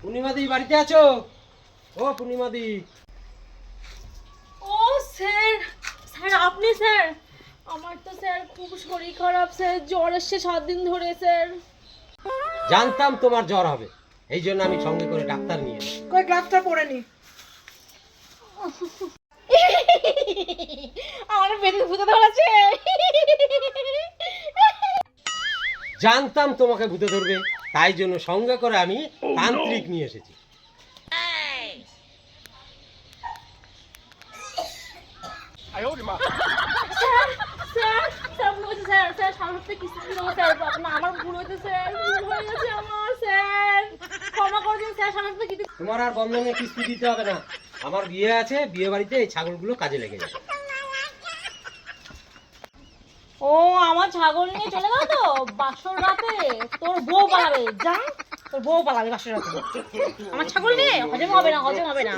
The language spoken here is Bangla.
পূর্ণিমাদি বাড়িতে আছো? ও পূর্ণিমাদি। ও স্যার, স্যার আপনি স্যার? আমার তো স্যার খুব শরীর খারাপ স্যার, জ্বর এসছে 7 দিন ধরে স্যার। জানতাম তোমার জ্বর হবে, এই জন্য আমি সঙ্গে করে ডাক্তার নিয়ে এলাম। কই গ্লাভসটা পরে নি। আমার পেটে ভূতে ধরেছে। জানতাম তোমাকে ভূতে ধরবে, তাই জন্য সঙ্গে করে আমি তান্ত্রিক নিয়ে এসেছি। স্যার স্যার স্যার ভুল হয়েছে স্যার, স্যার সামনে থেকে কিস্তি দেবো স্যার, আপনার আমার ভুল হয়েছে স্যার, ভুল হয়ে গেছে আমার স্যার, ক্ষমা করে দিন স্যার, সামনে থেকে কিস্তি। তোমার আর বন্ধনে কিস্তি দিতে হবে না, আমার বিয়ে আছে, বিয়ে বাড়িতে এই ছাগলগুলো কাজে লেগে যাবে। ও আমার ছাগল নিয়ে চলে গেল তো বাসর রাতে, তোর বউ পালাবে, যা তোর বউ পালাবে বাসর রাতে। আমার ছাগল নিয়ে হজম হবে না, হজম হবে না।